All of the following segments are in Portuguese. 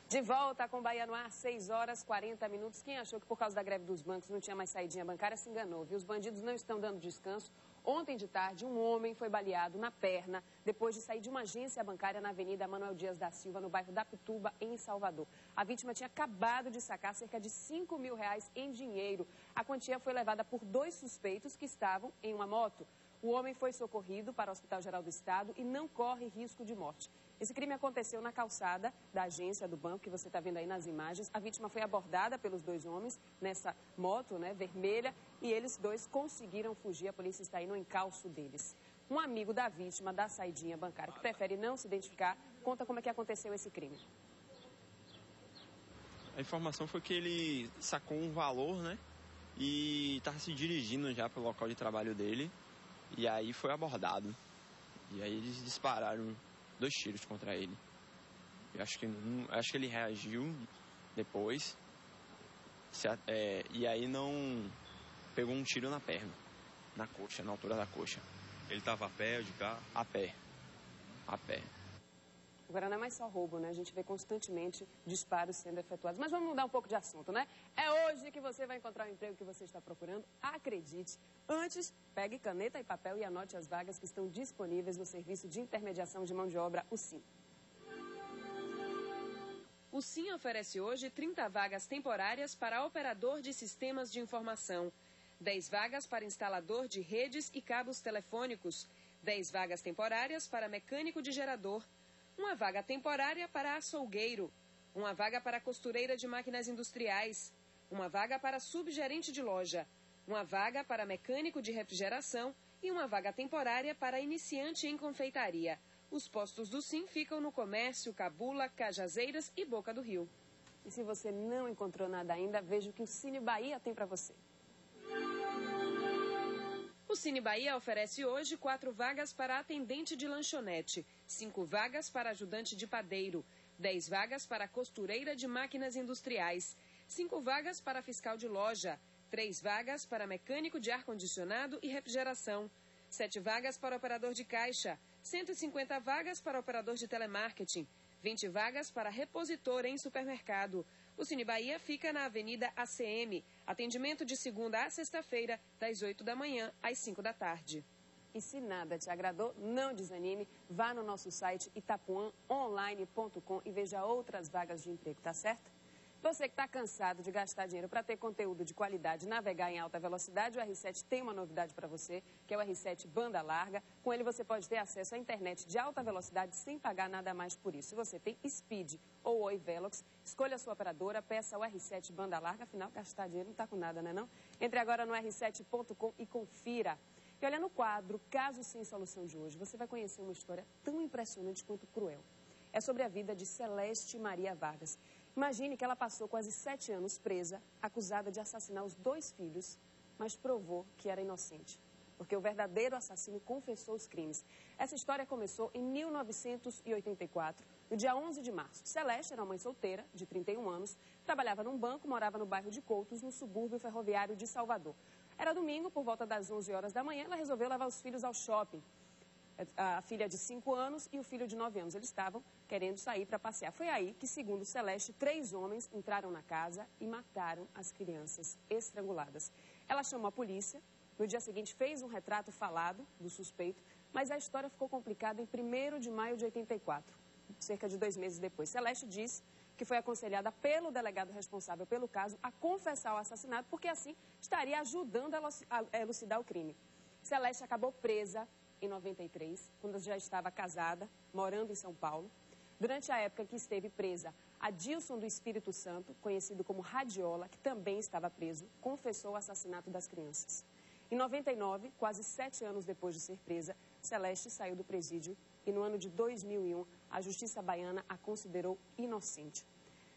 De volta com Bahia no ar, 6 horas 40 minutos. Quem achou que por causa da greve dos bancos não tinha mais saidinha bancária se enganou, viu? Os bandidos não estão dando descanso. Ontem de tarde, um homem foi baleado na perna depois de sair de uma agência bancária na Avenida Manuel Dias da Silva, no bairro da Pituba, em Salvador. A vítima tinha acabado de sacar cerca de R$5 mil em dinheiro. A quantia foi levada por 2 suspeitos que estavam em uma moto. O homem foi socorrido para o Hospital Geral do Estado e não corre risco de morte. Esse crime aconteceu na calçada da agência do banco, que você está vendo aí nas imagens. A vítima foi abordada pelos 2 homens nessa moto, vermelha, e eles 2 conseguiram fugir. A polícia está aí no encalço deles. Um amigo da vítima da saidinha bancária, que prefere não se identificar, conta como é que aconteceu esse crime. A informação foi que ele sacou um valor, e estava se dirigindo já para o local de trabalho dele. E aí foi abordado. E aí eles dispararam 2 tiros contra ele. Eu acho que ele reagiu depois. E aí não pegou um tiro na perna, na coxa, na altura da coxa. Ele estava a pé ou de carro? A pé. A pé. Agora não é mais só roubo, A gente vê constantemente disparos sendo efetuados. Mas vamos mudar um pouco de assunto, É hoje que você vai encontrar o emprego que você está procurando. Acredite. Antes, pegue caneta e papel e anote as vagas que estão disponíveis no Serviço de Intermediação de Mão de Obra, o SIM. O SIM oferece hoje 30 vagas temporárias para operador de sistemas de informação, 10 vagas para instalador de redes e cabos telefônicos, 10 vagas temporárias para mecânico de gerador, uma vaga temporária para açougueiro, uma vaga para costureira de máquinas industriais, uma vaga para subgerente de loja, uma vaga para mecânico de refrigeração e uma vaga temporária para iniciante em confeitaria. Os postos do SIM ficam no Comércio, Cabula, Cajazeiras e Boca do Rio. E se você não encontrou nada ainda, veja o que o Cine Bahia tem para você. O Cine Bahia oferece hoje 4 vagas para atendente de lanchonete, 5 vagas para ajudante de padeiro, 10 vagas para costureira de máquinas industriais, 5 vagas para fiscal de loja, 3 vagas para mecânico de ar-condicionado e refrigeração, 7 vagas para operador de caixa, 150 vagas para operador de telemarketing, 20 vagas para repositor em supermercado. O Cine Bahia fica na Avenida ACM. Atendimento de segunda a sexta-feira, das 8 da manhã às 5 da tarde. E se nada te agradou, não desanime. Vá no nosso site itapuãonline.com e veja outras vagas de emprego, tá certo? Você que está cansado de gastar dinheiro para ter conteúdo de qualidade, navegar em alta velocidade, o R7 tem uma novidade para você, que é o R7 Banda Larga. Com ele você pode ter acesso à internet de alta velocidade sem pagar nada mais por isso. Se você tem Speed ou Oi Velox, escolha a sua operadora, peça o R7 Banda Larga, afinal gastar dinheiro não está com nada, não? Entre agora no r7.com e confira. E olha no quadro Caso Sem Solução de hoje, você vai conhecer uma história tão impressionante quanto cruel. É sobre a vida de Celeste Maria Vargas. Imagine que ela passou quase 7 anos presa, acusada de assassinar os 2 filhos, mas provou que era inocente, porque o verdadeiro assassino confessou os crimes. Essa história começou em 1984, no dia 11 de março. Celeste era uma mãe solteira, de 31 anos, trabalhava num banco, morava no bairro de Coutos, no subúrbio ferroviário de Salvador. Era domingo, por volta das 11 horas da manhã, ela resolveu levar os filhos ao shopping. A filha de 5 anos e o filho de 9 anos. Eles estavam querendo sair para passear. Foi aí que, segundo Celeste, 3 homens entraram na casa e mataram as crianças estranguladas. Ela chamou a polícia. No dia seguinte, fez um retrato falado do suspeito, mas a história ficou complicada em 1º de maio de 84, cerca de 2 meses depois. Celeste disse que foi aconselhada pelo delegado responsável pelo caso a confessar o assassinato, porque assim estaria ajudando a elucidar o crime. Celeste acabou presa em 93, quando já estava casada, morando em São Paulo. Durante a época que esteve presa, Adilson do Espírito Santo, conhecido como Radiola, que também estava preso, confessou o assassinato das crianças. Em 99, quase 7 anos depois de ser presa, Celeste saiu do presídio e no ano de 2001, a Justiça Baiana a considerou inocente.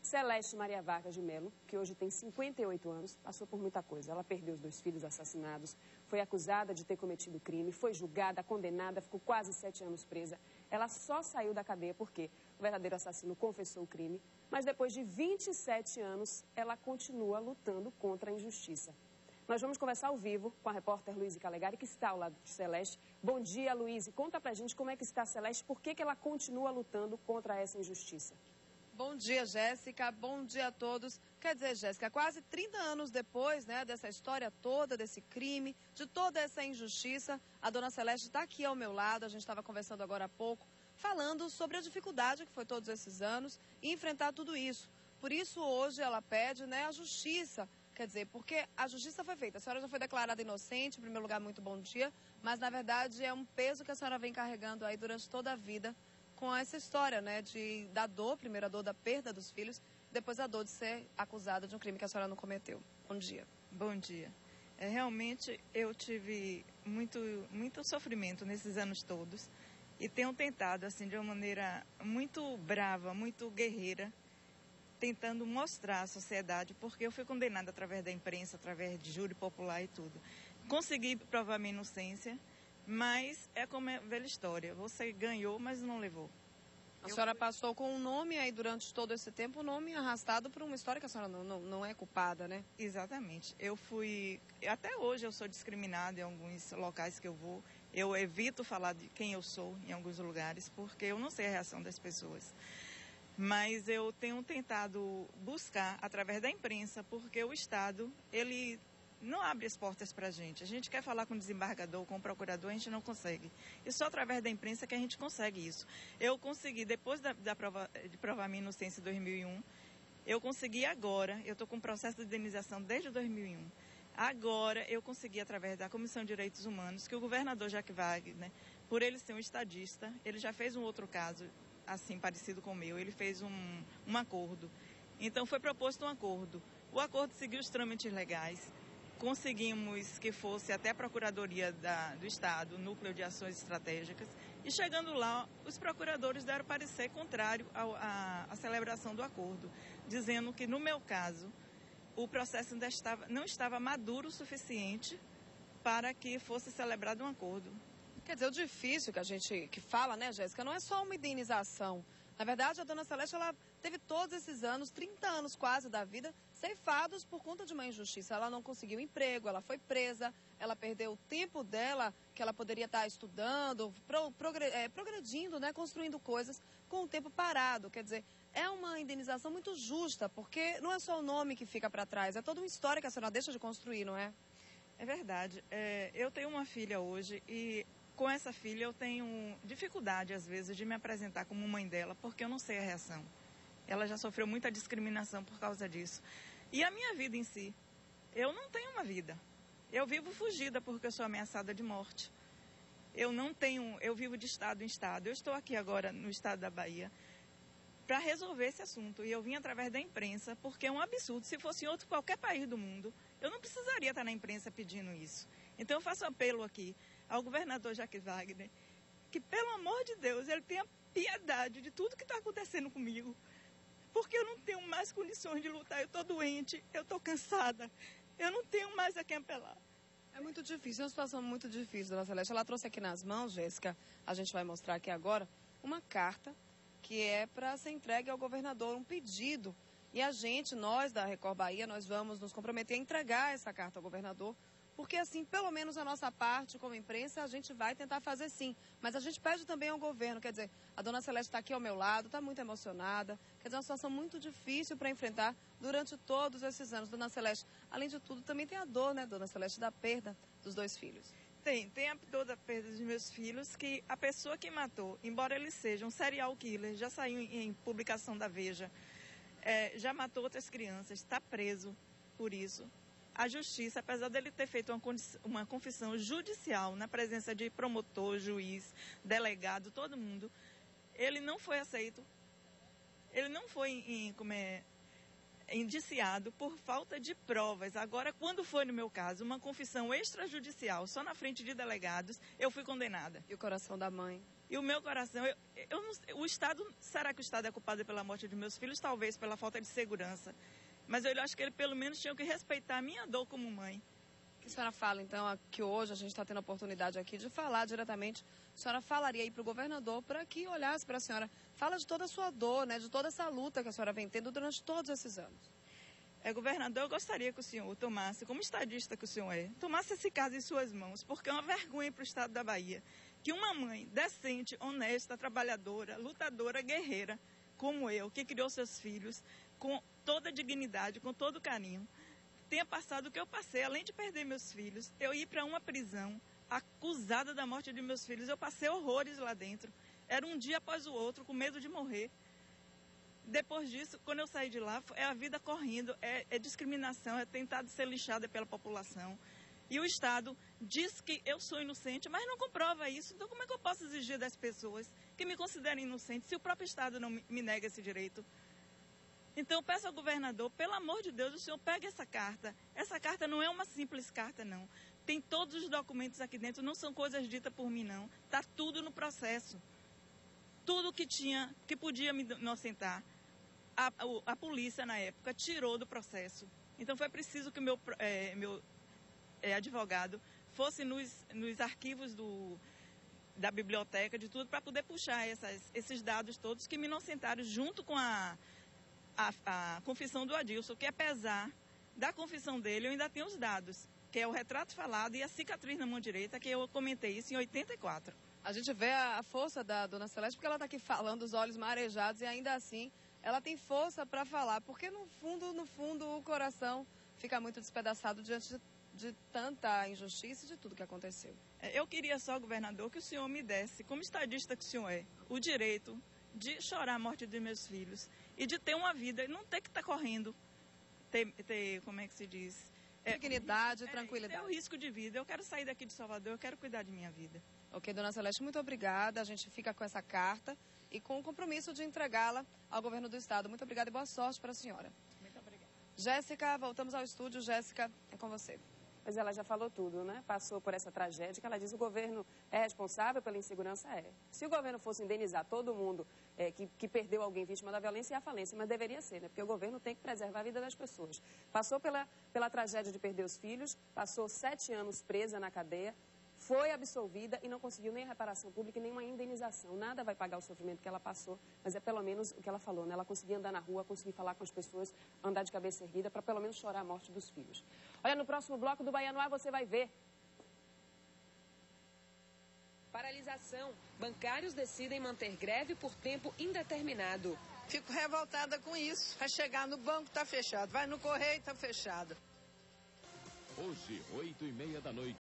Celeste Maria Vargas de Melo, que hoje tem 58 anos, passou por muita coisa. Ela perdeu os 2 filhos assassinados, foi acusada de ter cometido crime, foi julgada, condenada, ficou quase 7 anos presa. Ela só saiu da cadeia porque o verdadeiro assassino confessou o crime, mas depois de 27 anos, ela continua lutando contra a injustiça. Nós vamos conversar ao vivo com a repórter Luíse Calegari, que está ao lado de Celeste. Bom dia, Luíse. Conta pra gente como é que está a Celeste, por que ela continua lutando contra essa injustiça. Bom dia, Jéssica. Bom dia a todos. Quer dizer, Jéssica, quase 30 anos depois, né, dessa história toda, desse crime, de toda essa injustiça, a dona Celeste está aqui ao meu lado. A gente estava conversando agora há pouco, falando sobre a dificuldade que foi todos esses anos e enfrentar tudo isso. Por isso, hoje, ela pede, né, a justiça. Quer dizer, porque a justiça foi feita. A senhora já foi declarada inocente, em primeiro lugar, muito bom dia. Mas, na verdade, é um peso que a senhora vem carregando aí durante toda a vida com essa história, né, da dor, primeiro a dor da perda dos filhos, depois a dor de ser acusada de um crime que a senhora não cometeu. Bom dia. Bom dia. Realmente, eu tive muito sofrimento nesses anos todos e tenho tentado, assim, de uma maneira muito brava, muito guerreira, tentando mostrar à sociedade, porque eu fui condenada através da imprensa, através de júri popular e tudo. Consegui provar minha inocência, mas é como a velha história, você ganhou, mas não levou. A senhora passou com um nome aí durante todo esse tempo, um nome arrastado por uma história que a senhora não é culpada, né? Exatamente. Até hoje eu sou discriminada em alguns locais que eu vou. Eu evito falar de quem eu sou em alguns lugares, porque eu não sei a reação das pessoas. Mas eu tenho tentado buscar através da imprensa, porque o Estado, ele não abre as portas para a gente. A gente quer falar com o desembargador, com o procurador, a gente não consegue. E só através da imprensa que a gente consegue isso. Eu consegui, depois de provar minha inocência em 2001, eu consegui agora, eu estou com um processo de indenização desde 2001. Agora eu consegui, através da Comissão de Direitos Humanos, que o governador Jacques Wagner, né, por ele ser um estadista, ele já fez um outro caso assim, parecido com o meu, ele fez um acordo. Então, foi proposto um acordo. O acordo seguiu os trâmites legais, conseguimos que fosse até a Procuradoria do Estado, Núcleo de Ações Estratégicas, e chegando lá, os procuradores deram parecer contrário à celebração do acordo, dizendo que, no meu caso, o processo ainda não estava maduro o suficiente para que fosse celebrado um acordo. Quer dizer, o difícil que a gente fala, né, Jéssica, não é só uma indenização. Na verdade, a dona Celeste, ela teve todos esses anos, 30 anos quase da vida, ceifados por conta de uma injustiça. Ela não conseguiu emprego, ela foi presa, ela perdeu o tempo dela, que ela poderia estar estudando, progredindo, né, construindo coisas, com o tempo parado. Quer dizer, é uma indenização muito justa, porque não é só o nome que fica para trás, é toda uma história que a senhora deixa de construir, não é? É verdade. Eu tenho uma filha hoje e com essa filha eu tenho dificuldade, às vezes, de me apresentar como mãe dela, porque eu não sei a reação. Ela já sofreu muita discriminação por causa disso. E a minha vida em si, eu não tenho uma vida. Eu vivo fugida porque eu sou ameaçada de morte. Eu vivo de estado em estado. Eu estou aqui agora no estado da Bahia para resolver esse assunto. E eu vim através da imprensa, porque é um absurdo. Se fosse em qualquer país do mundo, eu não precisaria estar na imprensa pedindo isso. Então eu faço apelo aqui ao governador Jacques Wagner, que, pelo amor de Deus, ele tenha piedade de tudo que está acontecendo comigo, porque eu não tenho mais condições de lutar, eu estou doente, eu estou cansada, eu não tenho mais a quem apelar. É muito difícil, é uma situação muito difícil, dona Celeste. Ela trouxe aqui nas mãos, Jéssica, a gente vai mostrar aqui agora, uma carta que é para ser entregue ao governador, um pedido. E nós da Record Bahia, nós vamos nos comprometer a entregar essa carta ao governador, porque assim, pelo menos a nossa parte como imprensa, a gente vai tentar fazer sim. Mas a gente pede também ao governo, quer dizer, a dona Celeste está aqui ao meu lado, está muito emocionada, quer dizer, é uma situação muito difícil para enfrentar durante todos esses anos. Dona Celeste, além de tudo, também tem a dor, né, dona Celeste, da perda dos 2 filhos. Tem a dor da perda dos meus filhos, que a pessoa que matou, embora ele seja um serial killer, já saiu em publicação da Veja, já matou outras crianças, está preso por isso. A justiça, apesar dele ter feito uma confissão judicial na presença de promotor, juiz, delegado, todo mundo, ele não foi aceito. Ele não foi indiciado por falta de provas. Agora, quando foi no meu caso, uma confissão extrajudicial, só na frente de delegados, eu fui condenada. E o coração da mãe? E o meu coração, o Estado, será que o Estado é culpado pela morte dos meus filhos? Talvez pela falta de segurança. Mas eu acho que ele pelo menos tinha que respeitar a minha dor como mãe. O que a senhora fala, então, que hoje a gente está tendo a oportunidade aqui de falar diretamente, a senhora falaria aí para o governador para que olhasse para a senhora, fala de toda a sua dor, né, de toda essa luta que a senhora vem tendo durante todos esses anos. Governador, eu gostaria que o senhor tomasse, como estadista que o senhor é, tomasse esse caso em suas mãos, porque é uma vergonha para o estado da Bahia que uma mãe decente, honesta, trabalhadora, lutadora, guerreira, como eu, que criou seus filhos com toda a dignidade, com todo o carinho, tenha passado o que eu passei, além de perder meus filhos, eu ir para uma prisão acusada da morte de meus filhos. Eu passei horrores lá dentro. Era um dia após o outro, com medo de morrer. Depois disso, quando eu saí de lá, é a vida correndo, é discriminação, é tentar ser lixada pela população. E o Estado diz que eu sou inocente, mas não comprova isso. Então, como é que eu posso exigir das pessoas que me considerem inocente se o próprio Estado não me nega esse direito? Então, eu peço ao governador, pelo amor de Deus, o senhor pegue essa carta. Essa carta não é uma simples carta, não. Tem todos os documentos aqui dentro, não são coisas ditas por mim, não. Está tudo no processo. Tudo que podia me inocentar, a polícia, na época, tirou do processo. Então, foi preciso que o meu advogado fosse nos arquivos da biblioteca, de tudo, para poder puxar esses dados todos que me inocentaram, junto com a confissão do Adilson, que apesar da confissão dele, eu ainda tenho os dados, que é o retrato falado e a cicatriz na mão direita, que eu comentei isso em 84. A gente vê a força da dona Celeste, porque ela está aqui falando, os olhos marejados, e ainda assim ela tem força para falar, porque no fundo, o coração fica muito despedaçado diante de tanta injustiça e de tudo que aconteceu. Eu queria só, governador, que o senhor me desse, como estadista que o senhor é, o direito de chorar a morte dos meus filhos e de ter uma vida, e não ter que estar correndo, ter, como é que se diz? Dignidade e tranquilidade. Ter o risco de vida. Eu quero sair daqui de Salvador, eu quero cuidar de minha vida. Ok, dona Celeste, muito obrigada. A gente fica com essa carta e com o compromisso de entregá-la ao governo do estado. Muito obrigada e boa sorte para a senhora. Muito obrigada. Jéssica, voltamos ao estúdio. Jéssica, é com você. Mas ela já falou tudo, né? Passou por essa tragédia que ela diz que o governo é responsável pela insegurança, é. Se o governo fosse indenizar todo mundo que perdeu alguém vítima da violência, é a falência, mas deveria ser, né? Porque o governo tem que preservar a vida das pessoas. Passou pela tragédia de perder os filhos, passou 7 anos presa na cadeia, foi absolvida e não conseguiu nem a reparação pública e nem uma indenização. Nada vai pagar o sofrimento que ela passou, mas é pelo menos o que ela falou, né? Ela conseguia andar na rua, conseguir falar com as pessoas, andar de cabeça erguida, para pelo menos chorar a morte dos filhos. Olha, no próximo bloco do Bahia no Ar você vai ver. Paralisação. Bancários decidem manter greve por tempo indeterminado. Fico revoltada com isso. Vai chegar no banco, está fechado. Vai no correio, está fechado. Hoje, 8h30 da noite.